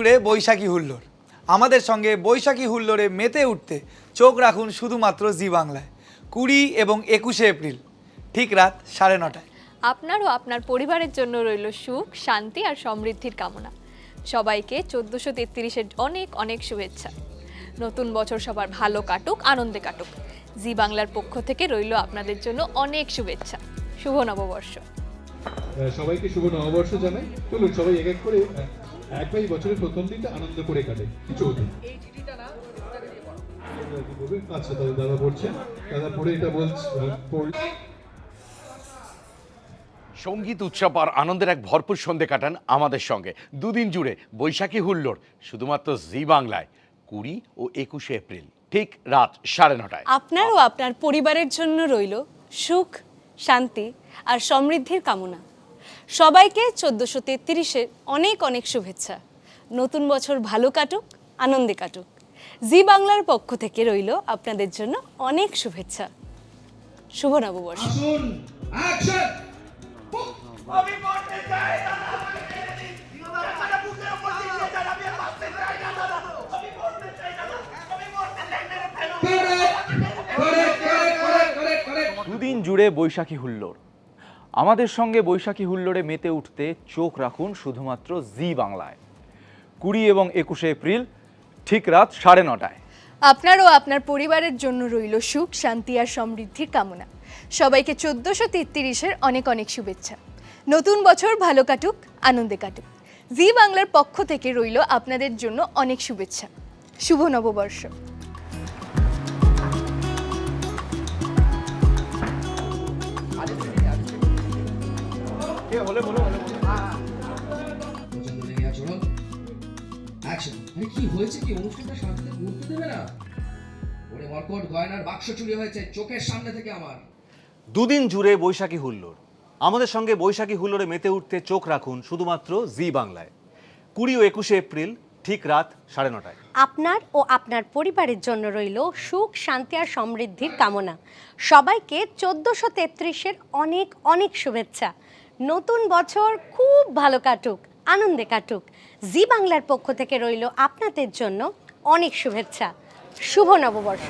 জুড়ে বৈশাখী হুল্লোড়। আমাদের সঙ্গে বৈশাখী হুল্লোড়ে মেতে উঠতে চোখ রাখুন শুধুমাত্র জি বাংলায়। 20 এবং 21শে এপ্রিল ঠিক রাত 9:30টায়। আপনার ও আপনার পরিবারের জন্য রইল সুখ, শান্তি আর সমৃদ্ধির কামনা। সবাইকে 1433-এর অনেক অনেক শুভেচ্ছা। নতুন বছর সবার ভালো কাটুক, আনন্দে কাটুক। জি বাংলার পক্ষ থেকে রইল আপনাদের জন্য অনেক শুভেচ্ছা। শুভ নববর্ষ। সবাইকে শুভ নববর্ষ জানাই। চলুন সবাই এক এক করে একবারই বছরের প্রথম দিনটা আনন্দ করে কাটে। কিছু হতো আচ্ছা, তাহলে দাদা পড়ছেন, দাদা পড়ে এটা সঙ্গীত উৎসব আর আনন্দের এক ভরপুর সন্ধে কাটান আমাদের সঙ্গে। দুদিন জুড়ে বৈশাখী হুল্লোড় শুধুমাত্র জি বাংলায় 20 ও 21শে এপ্রিল ঠিক রাত 9:30টায়। আপনার ও আপনার পরিবারের জন্য রইল সুখ, শান্তি আর সমৃদ্ধির কামনা। সবাইকে 1433-এর অনেক অনেক শুভেচ্ছা। নতুন বছর ভালো কাটুক, আনন্দে কাটুক। জি বাংলার পক্ষ থেকে রইল আপনাদের জন্য অনেক শুভেচ্ছা। শুভ নববর্ষ। দুদিন জুড়ে বৈশাখী হুল্লোড়। আমাদের সঙ্গে বৈশাখী হুল্লোড়ে মেতে উঠতে চোখ রাখুন শুধুমাত্র জি বাংলায়। 20 এবং 21শে এপ্রিল ঠিক রাত 9:30টায়। আপনার ও আপনার পরিবারের জন্য রইল সুখ, শান্তি আর সমৃদ্ধির কামনা। সবাইকে 1433-এর অনেক অনেক শুভেচ্ছা। নতুন বছর ভালো কাটুক, আনন্দে কাটুক। জি বাংলার পক্ষ থেকে রইল আপনাদের জন্য অনেক শুভেচ্ছা। শুভ নববর্ষ। কি হয়েছে? কি অনুষ্ঠানটা শান্তিতে করতে দেবে না? ওরে মরকট গয়নার বাক্স চুরি হয়েছে চোখের সামনে থেকে আমার। দুদিন জুড়ে বৈশাখী হুল্লোড়। আমাদের সঙ্গে বৈশাখী হুল্লোড়ে মেতে উঠতে চোখ রাখুন শুধুমাত্র জি বাংলায়। 20 ও 21শে এপ্রিল ঠিক রাত 9:30টায়। আপনার ও আপনার পরিবারের জন্য রইল সুখ, শান্তি আর সমৃদ্ধির কামনা। সবাইকে 1433-এর অনেক অনেক শুভেচ্ছা। নতুন বছর খুব ভালো কাটুক, আনন্দে কাটুক। জি বাংলার পক্ষ থেকে রইল আপনাদের জন্য অনেক শুভেচ্ছা। শুভ নববর্ষ।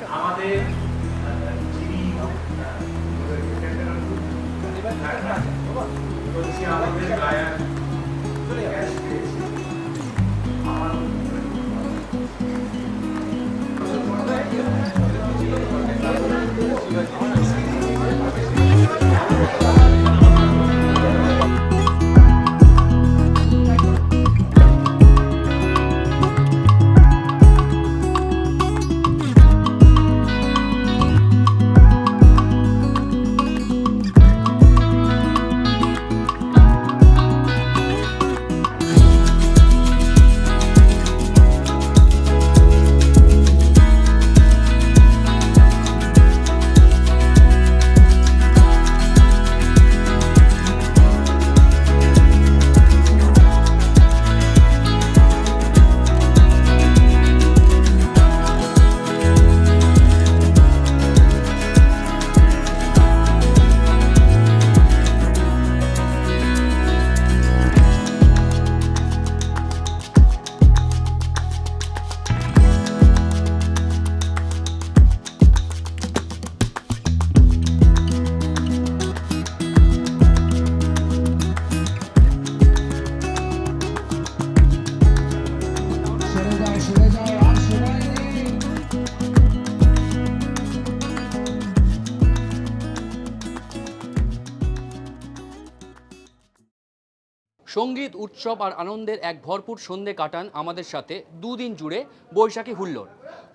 সঙ্গীত উৎসব আর আনন্দের এক ভরপুর সন্ধে কাটান আমাদের সাথে দুদিন জুড়ে বৈশাখী হুল্লোড়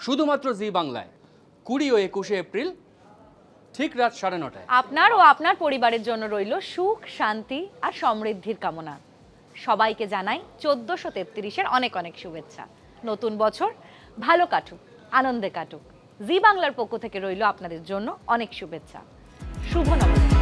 শুধুমাত্র জি বাংলায়। 20 ও 21শে এপ্রিল ঠিক রাত 9:30টায়। আপনার ও আপনার পরিবারের জন্য রইল সুখ, শান্তি আর সমৃদ্ধির কামনা। সবাইকে জানাই 1433-এর অনেক অনেক শুভেচ্ছা। নতুন বছর ভালো কাটুক, আনন্দে কাটুক। জি বাংলার পক্ষ থেকে রইল আপনাদের জন্য অনেক শুভেচ্ছা। শুভ নববর্ষ।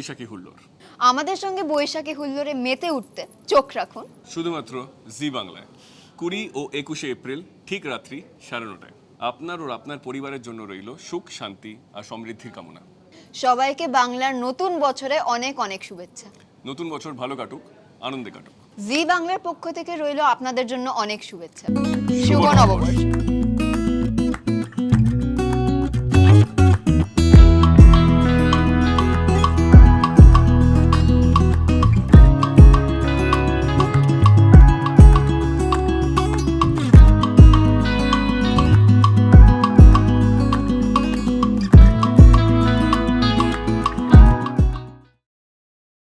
বৈশাখী হুল্লোড়। আমাদের সঙ্গে বৈশাখী হুল্লোড়ে মেতে উঠতে চোখ রাখুন শুধুমাত্র জি বাংলায় 20 ও 21শে এপ্রিল ঠিক রাত্রি 9:30টায়। আপনার ও আপনার পরিবারের জন্য রইল সুখ, শান্তি আর সমৃদ্ধির কামনা। সবাইকে বাংলার নতুন বছরে অনেক অনেক শুভেচ্ছা। নতুন বছর ভালো কাটুক, আনন্দে কাটুক। জি বাংলার পক্ষ থেকে রইল আপনাদের জন্য অনেক শুভেচ্ছা। শুভ নববর্ষ।